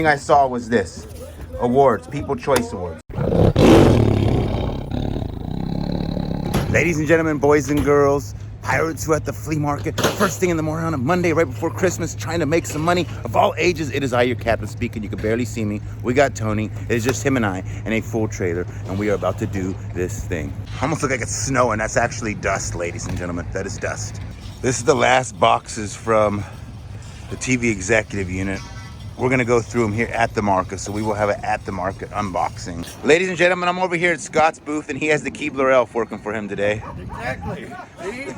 thing I saw was this. Awards, People Choice Awards. Ladies and gentlemen, boys and girls, pirates who are at the flea market, first thing in the morning on a Monday, right before Christmas, trying to make some money. Of all ages, it is I, your captain, speaking. You can barely see me. We got Tony. It is just him and I in a full trailer, and we are about to do this thing. Almost look like it's snowing. That's actually dust, ladies and gentlemen. That is dust. This is the last boxes from the TV executive unit. We're gonna go through them here at the market, so we will have an at the market unboxing. Ladies and gentlemen, I'm over here at Scott's booth, and he has the Keebler Elf working for him today. Exactly. See?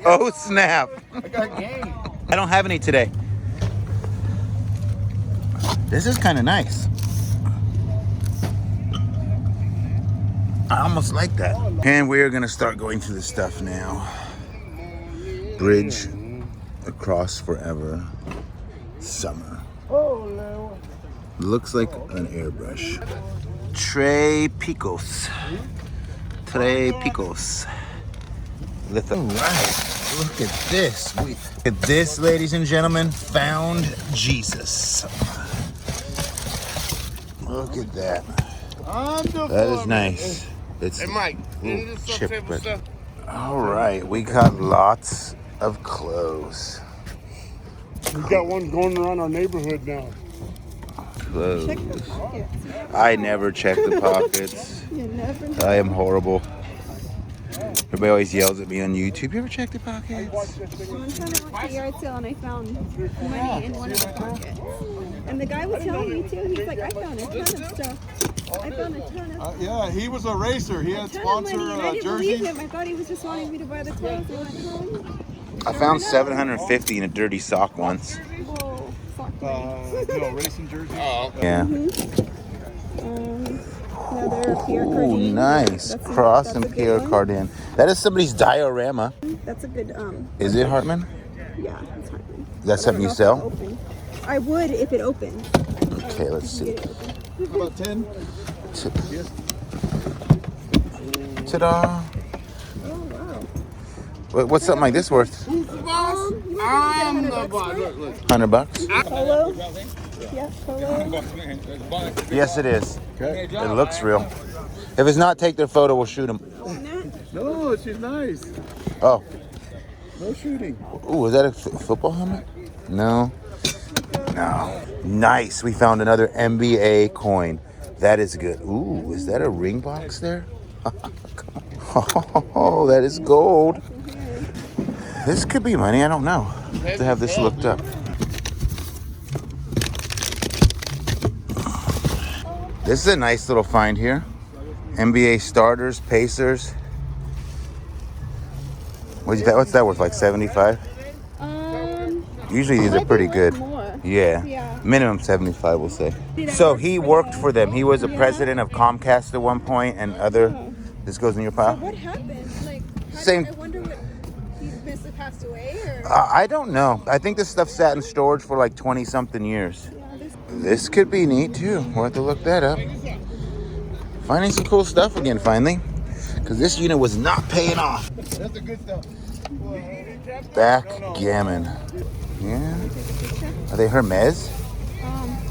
Oh snap! I got game. I don't have any today. This is kind of nice. I almost like that. And we're gonna start going through the stuff now. Bridge across forever. Summer. Looks like an airbrush. Tres Picos. Tres Picos. All right, look at this. Look at this, ladies and gentlemen. Found Jesus. Look at that. That is nice. It's Hey, Mike. chip, but all right, we got lots of clothes. We got one going around our neighborhood now. Clothes. Check the pockets. I never check the pockets. You never know. I am horrible. Everybody always yells at me on YouTube. You ever check the pockets? One time I went to a yard sale and I found money in one of the pockets. And the guy was telling me too, he's like, I found a ton of stuff. I found a ton of Yeah, he was a racer. He had sponsor money. And I didn't believe jerseys. him. I thought he was just wanting me to buy the clothes and went home. I found 750 in a dirty sock once. Whoa, fuck. Racing jerseys. Yeah. Another Pierre Ooh, Cardin. nice. That's Cross that's and a good Pierre one. Cardin. That is somebody's diorama. That's a good, Is it, Hartman? yeah, it's Hartman. Is that something you sell? I would if it opened. Okay, let's see. How about 10? Ta-da. Oh, wow. What's something like this worth? I'm the boss. Look. $100? Polo? Yeah, polo. Yes, it is. Okay. It looks real. If it's not, take their photo. We'll shoot them. No, she's nice. Oh. No shooting. Ooh, is that a football helmet? No. No. Nice. We found another NBA coin. That is good. Ooh, is that a ring box there? Oh, that is gold. This could be money. I don't know. I have to have this looked up. This is a nice little find here. NBA starters, Pacers. What's that worth? Like 75? Usually these are pretty good. More. Yeah. Yeah. Minimum 75, we'll say. So he worked for them. He was a president of Comcast at one point and other. This goes in your pile? What happened? Like, Same. I wonder what he must have passed away or. I don't know. I think this stuff sat in storage for like 20 something years. This could be neat too. We'll have to look that up. Finding some cool stuff again finally. Because this unit was not paying off. That's the good stuff. Backgammon. Yeah. Are they Hermes?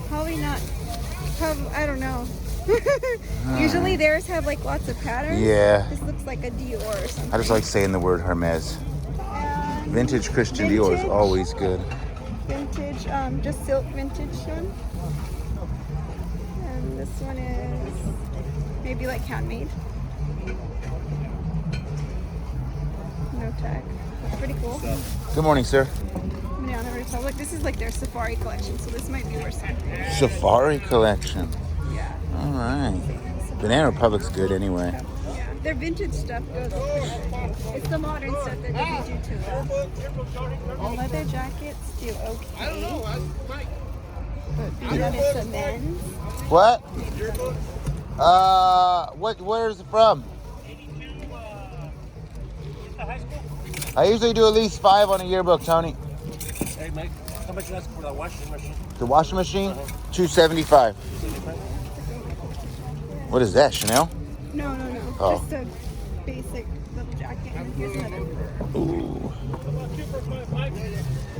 Probably not. I don't know. Usually theirs have like lots of patterns. Yeah. This looks like a Dior or something. I just like saying the word Hermes. Vintage Christian Dior is always good. Vintage, just silk vintage one. And this one is maybe like handmade. No tag. That's pretty cool. Good morning, sir. Banana Republic. This is like their safari collection, so this might be worth something. Safari collection. Yeah. All right. Banana Republic's good anyway. Yeah. Their vintage stuff goes. It's the modern stuff that doesn't do too well. The leather jackets do okay. I don't know. But then it's a men's. What? Where is it from? I usually do at least 5 on a yearbook, Tony. Hey, Mike, how much you ask for the washing machine? The washing machine? $275. What is that, Chanel? No. Oh. Just a basic little jacket. And here's another. Ooh.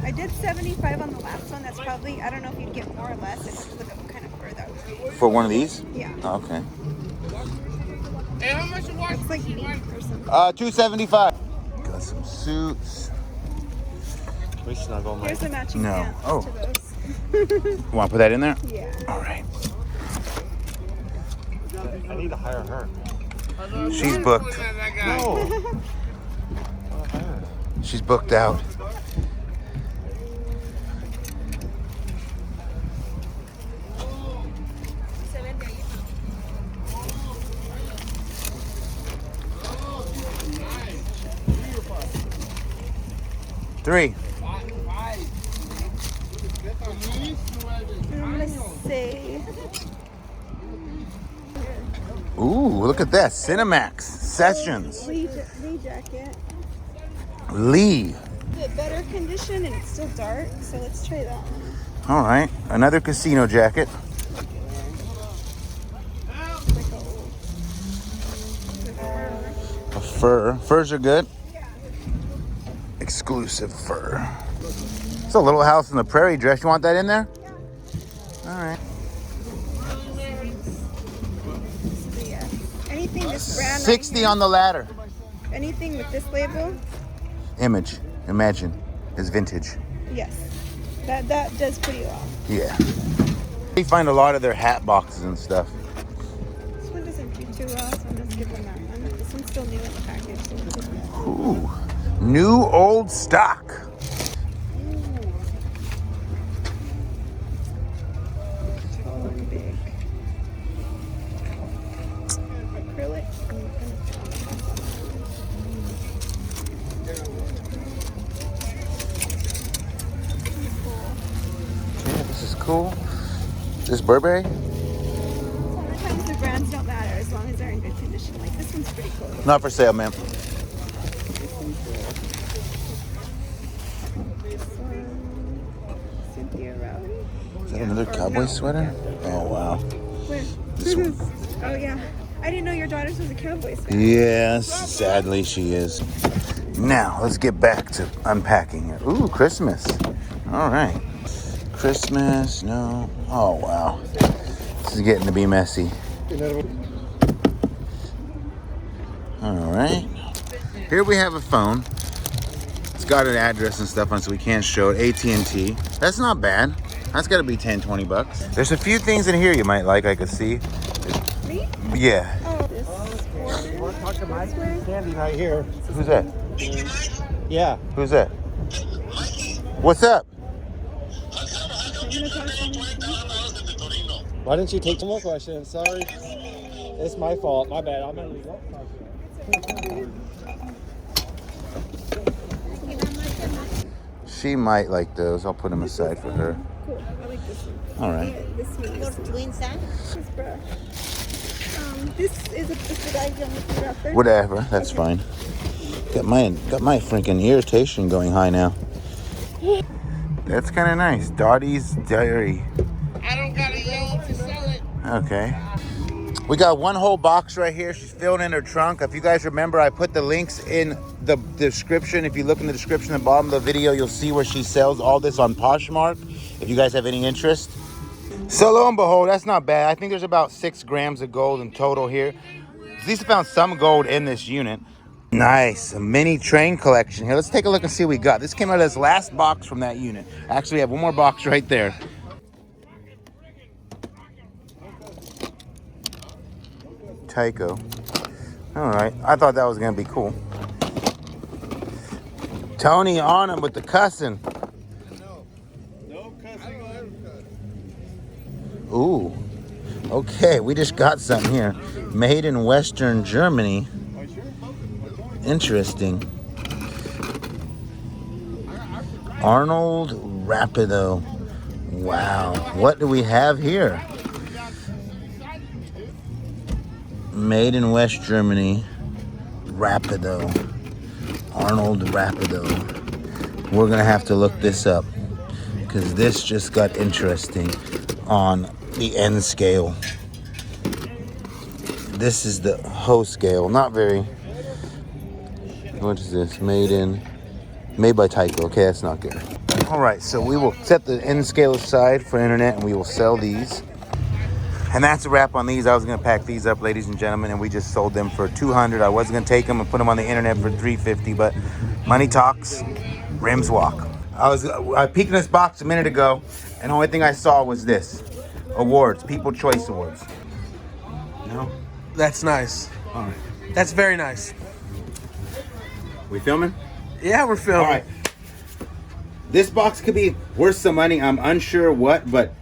I did 75 on the last one. That's probably, I don't know if you'd get more or less. I'd have to look up what kind of fur that would be. For one of these? Yeah. Okay. Hey, how much you want? It's like meat or something. $275. Got some suits. We snuggle, Mike. Here's the matching No. pants Oh. to those. Want to put that in there? Yeah. All right. I need to hire her. She's booked. No. She's booked out. Three. I'm gonna say Ooh, look at that. Cinemax Sessions. Lee jacket. Lee. Bit better condition and it's still dark, so let's try that one. All right. Another casino jacket. It's like a A fur. Furs are good. Exclusive fur. It's a Little House on the Prairie dress. You want that in there? All right. So yeah. Anything this brand 60 right here, on the ladder. anything with this label, Imagine is vintage. yes. That does pretty well. Yeah. We find a lot of their hat boxes and stuff. This one doesn't do too well, so I'm just giving that one. This one's still new in the package. So we'll take that. Ooh. New old stock. Tall and big. Acrylic. Yeah, this is cool. This Burberry? Sometimes the brands don't matter as long as they're in good condition. Like this one's pretty cool. Not for sale, ma'am. This one, Cynthia Rowley. Is that another cowboy sweater? Oh, wow. Where? This one. Oh yeah. I didn't know your daughter's was a Cowboys fan. Yes, sadly she is. Now, let's get back to unpacking here. Ooh, Christmas. All right. Christmas, no. Oh, wow. This is getting to be messy. All right. Here we have a phone. It's got an address and stuff on it, so we can't show it. AT&T. That's not bad. That's got to be 10, 20 bucks. There's a few things in here you might like, I could see. Me? Yeah. Oh, this order. Talk to Mike. This way? Candy right here. Who's that? Yeah. Who's that? What's up? I'm gonna talk to him. Why didn't you take some more questions? Sorry. It's my fault. My bad. I'm gonna leave. She might like those. I'll put them aside for her. Cool. I like this one. All right. Yeah, this one is Twin son? this brush. This is the guy you want to wrap there? Whatever. That's fine. Got my freaking irritation going high now. That's kind of nice. Dottie's Diary. I don't got a yellow to sell it. Okay. We got one whole box right here. She's filling in her trunk. If you guys remember, I put the links in the description. If you look in the description at the bottom of the video, you'll see where she sells all this on Poshmark. If you guys have any interest. So lo and behold, that's not bad. I think there's about 6 grams of gold in total here. At least I found some gold in this unit. Nice, a mini train collection here. Let's take a look and see what we got. This came out as last box from that unit. Actually, we have one more box right there. Tycho. All right, I thought that was gonna be cool. Tony on him with the cussing. No cussing. Ooh, okay, we just got something here. Made in Western Germany. Interesting. Arnold Rapido. Wow, what do we have here? Made in West Germany. Rapido. Arnold Rapido. We're gonna have to look this up because this just got interesting on the N scale. This is the Ho scale. Not very. What is this? Made by Tycho. Okay, that's not good. All right, so we will set the N scale aside for internet, and we will sell these. And that's a wrap on these. I was gonna pack these up, ladies and gentlemen, and we just sold them for $200. I wasn't gonna take them and put them on the internet for $350, but money talks, rims walk. I peeked in this box a minute ago, and the only thing I saw was this: awards, People Choice Awards. No, That's nice. all right. That's very nice. We filming? Yeah, we're filming. All right. This box could be worth some money. I'm unsure what, but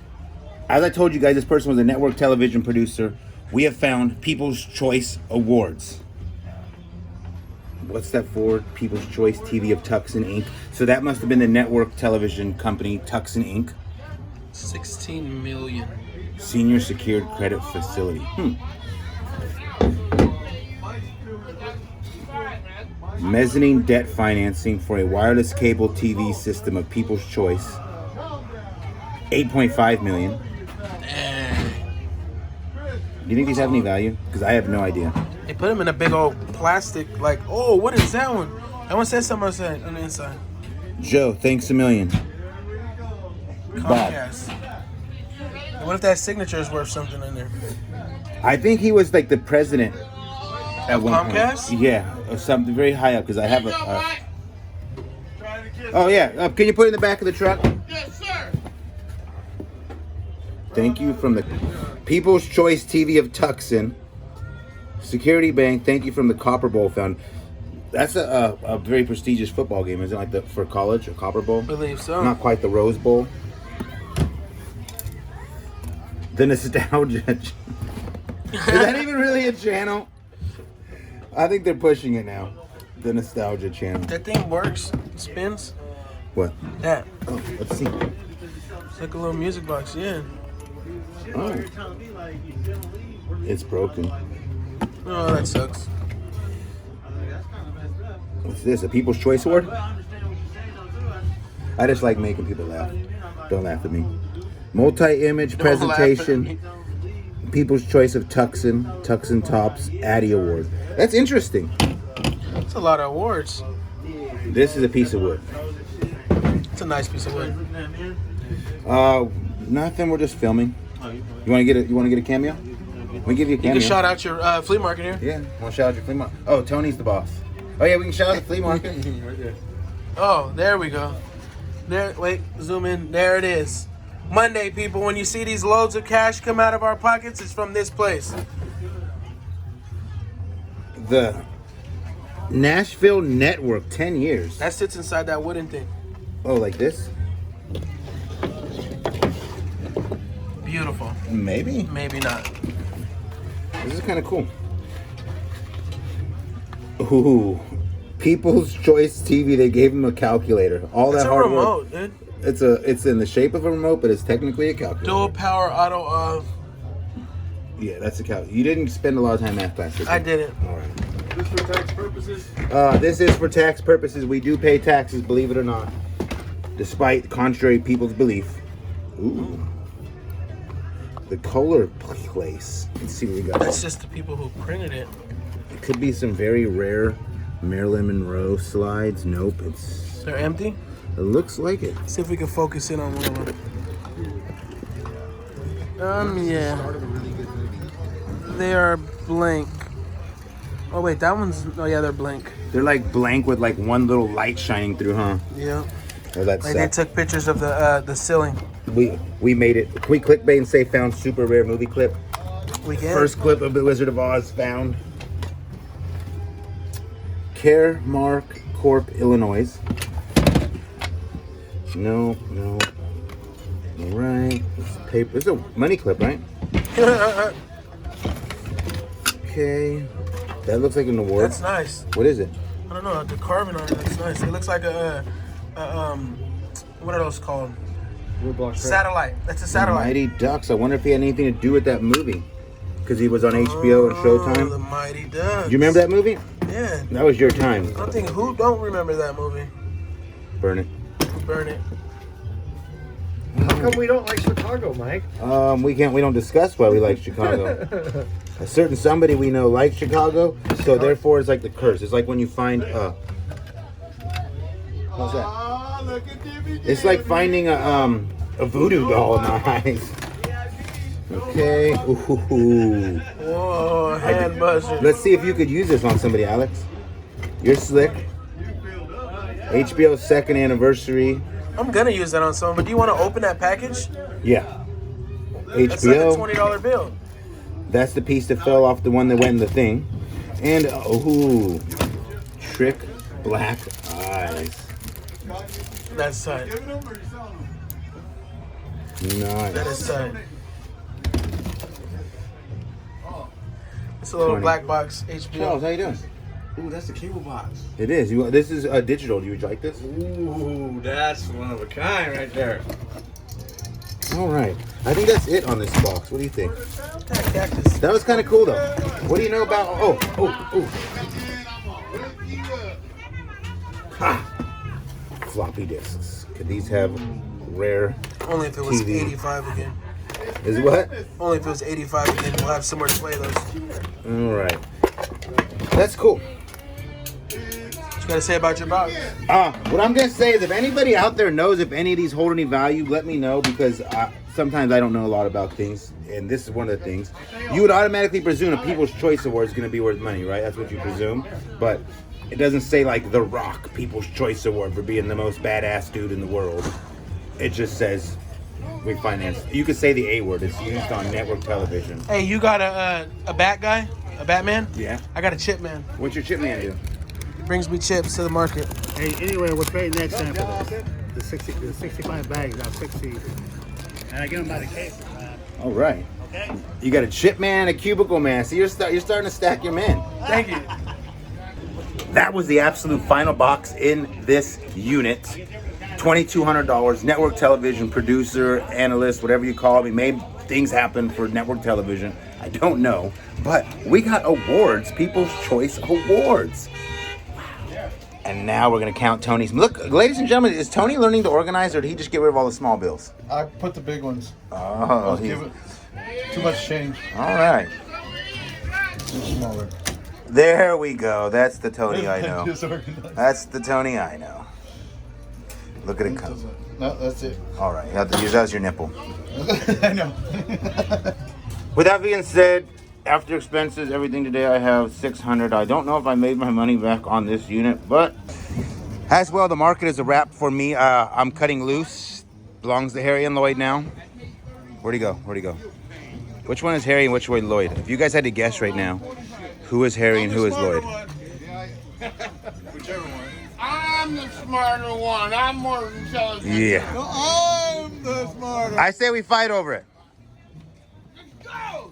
as I told you guys, this person was a network television producer. We have found People's Choice Awards. What's that for? People's Choice TV of Tucson Inc. So that must have been the network television company, Tucson Inc. 16 million. Senior Secured Credit Facility. Mezzanine debt financing for a wireless cable TV system of People's Choice. 8.5 million. Do you think these have any value? Because I have no idea. They put them in a big old plastic, like, oh, what is that one? That one says something outside on the inside. Joe, thanks a million. Bob. Comcast. What if that signature is worth something in there? I think he was like the president at one Comcast? point. Yeah, or something very high up. Because I have a. Oh yeah, can you put it in the back of the truck? Yes, sir. Thank you from the People's Choice TV of Tucson. Security Bank, thank you from the Copper Bowl Found. That's a very prestigious football game, isn't it? Like for college, a Copper Bowl? I believe so. Not quite the Rose Bowl. The Nostalgia. Is that even really a channel? I think they're pushing it now. The Nostalgia channel. That thing works. It spins. What? That. Oh, let's see. It's like a little music box, yeah. Oh. It's broken. Oh, that sucks. What's this? A People's Choice Award? I just like making people laugh. Don't laugh at me. Multi-image Don't laugh at presentation. me. People's Choice of Tucson. Tucson Tops Addy Award. That's interesting. It's a lot of awards. This is a piece of wood. It's a nice piece of wood. Nothing. We're just filming. You want to get a? You want to get a cameo? We give you a cameo. You can shout out your flea market here. Yeah. Want to shout out your flea market? Oh, Tony's the boss. Oh yeah, we can shout out the flea market. Oh, there we go. There. Wait, zoom in. There it is. Monday, people. When you see these loads of cash come out of our pockets, it's from this place. The Nashville Network, 10 years. That sits inside that wooden thing. Oh, like this? Beautiful. Maybe. Maybe not. This is kind of cool. Ooh, People's Choice TV. They gave him a calculator. All It's that a hard remote, work. dude. It's in the shape of a remote, but it's technically a calculator. Dual power auto. Yeah, that's a calculator. You didn't spend a lot of time in math class. Did you? I did it. All right. This for tax purposes? This is for tax purposes. We do pay taxes, believe it or not, despite contrary people's belief. Ooh. The Kohler place. Let's see what we got. That's just the people who printed it. It could be some very rare Marilyn Monroe slides. Nope, They're empty. it looks like it. See if we can focus in on one of them. Yeah. They are blank. Oh wait, that one's. Oh yeah, they're blank. They're like blank with like one little light shining through, huh? Yeah. Or that Like they took pictures of the ceiling. we made it. Can we clickbait and say found super rare movie clip? We can. First clip of The Wizard of Oz found. Caremark Corp, Illinois. No. All right. It's paper. It's a money clip, right? Okay. That looks like an award. That's nice. What is it? I don't know. The carving on it. That's nice. It looks like what are those called? Satellite. That's a satellite. Mighty Ducks. I wonder if he had anything to do with that movie. Because he was on HBO and Showtime. The Mighty Ducks. Do you remember that movie? Yeah. That was your time. I don't think who don't remember that movie. Burn it. Burn it. How come we don't like Chicago, Mike? We don't discuss why we like Chicago. A certain somebody we know likes Chicago, so therefore it's like the curse. It's like when you find What's that? Oh, look at Jimmy. It's like finding a voodoo doll in my eyes. Okay. Ooh. Whoa, hand buzzer. Let's see if you could use this on somebody, Alex. You're slick. HBO's second anniversary. I'm gonna use that on someone, but do you want to open that package? Yeah. That's like a HBO. $20 bill. That's the piece that fell off the one that went in the thing. And ooh, Trick Black Eyes. That's tight. That Nice. is tight. It's a little 20. black box Charles, HBO. how you doing? Ooh, that's the cable box. It is. This is digital. Do you like this? Ooh, that's one of a kind right there. All right. I think that's it on this box. What do you think? That cactus. That was kind of cool, though. What do you know about? Oh. Ha! Floppy disks. Could these have rare? Only if it was TV. 85 again. Is what? Only if it was 85 again. We'll have somewhere to play those. All right. That's cool. What you gotta say about your box? What I'm gonna say is, if anybody out there knows if any of these hold any value, let me know, because sometimes I don't know a lot about things, and this is one of the things. You would automatically presume a People's Choice Award is gonna be worth money, right? That's what you presume, but it doesn't say like The Rock People's Choice Award for being the most badass dude in the world. It just says we finance. You could say the A word. It's used on network television. Hey, you got a bat guy? A Batman? Yeah. I got a chip man. What's your chip man do? He brings me chips to the market. Hey, anyway, we're paying next time for this. The 65 bags, now 60. And I get them by the case. All right. Okay. You got a chip man, a cubicle man. So you're starting to stack your men. Thank you. That was the absolute final box in this unit. $2,200. Network television producer, analyst, whatever you call me, made things happen for network television. I don't know, but we got awards, People's Choice Awards. Wow. And now we're gonna count Tony's. Look, ladies and gentlemen, is Tony learning to organize, or did he just get rid of all the small bills? I put the big ones. Oh, Give it too much change. all right. Too smaller. There we go. That's the Tony I know. Disorganized. That's the Tony I know. Look at it come. No, that's it. All right, you have to use that as your nipple. I know. With that being said, after expenses, everything today, I have $600. I don't know if I made my money back on this unit, but as well, the market is a wrap for me. I'm cutting loose. Belongs to Harry and Lloyd now. Where'd he go? Which one is Harry and which one is Lloyd? If you guys had to guess right now, who is Harry and who is Lloyd? Whichever one. I'm the smarter one. I'm more intelligent. Yeah. I'm the smarter. I say we fight over it. Go!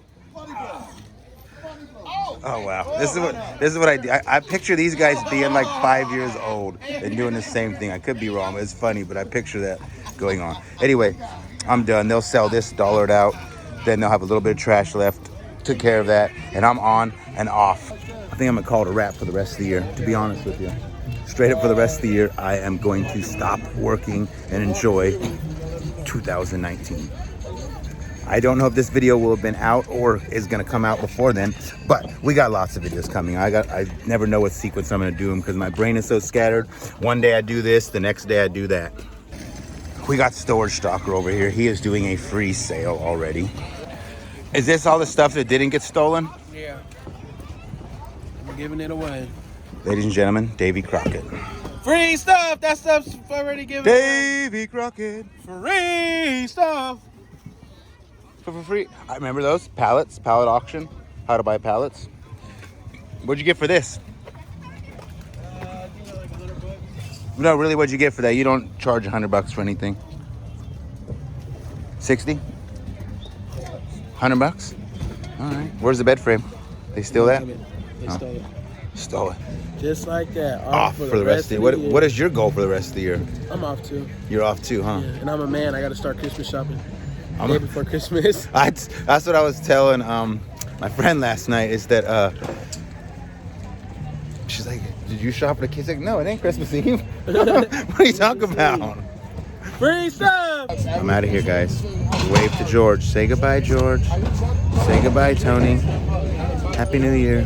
Oh wow, this is what I do. I picture these guys being like 5 years old and doing the same thing. I could be wrong. It's funny, but I picture that going on. Anyway, I'm done. They'll sell this, dollar it out. Then they'll have a little bit of trash left. Took care of that, and I'm on and off. I think I'm gonna call it a wrap for the rest of the year, to be honest with you. Straight up for the rest of the year, I am going to stop working and enjoy 2019. I don't know if this video will have been out or is gonna come out before then, but we got lots of videos coming. I never know what sequence I'm gonna do them because my brain is so scattered. One day I do this, the next day I do that. We got Storage Stalker over here. He is doing a free sale already. Is this all the stuff that didn't get stolen? Yeah. I'm giving it away. Ladies and gentlemen, Davy Crockett. Free stuff! That stuff's already given away. Davy Crockett. Free stuff! For free. I remember those pallets, pallet auction. How to buy pallets. What'd you get for this? No, really, what'd you get for that? You don't charge $100 for anything. 60? $100? All right. Where's the bed frame? They steal that? They stole it. Stole it. Just like that. Off for the rest of the year. What is your goal for the rest of the year? I'm off too. You're off too, huh? Yeah, and I'm a man. I got to start Christmas shopping. Day before Christmas. That's what I was telling my friend last night, is that she's like, did you shop for the kids? Like, no, it ain't Christmas Eve. What are you talking about? Free stuff! I'm out of here, guys. Wave to George. Say goodbye, George. Say goodbye, Tony. Happy New Year.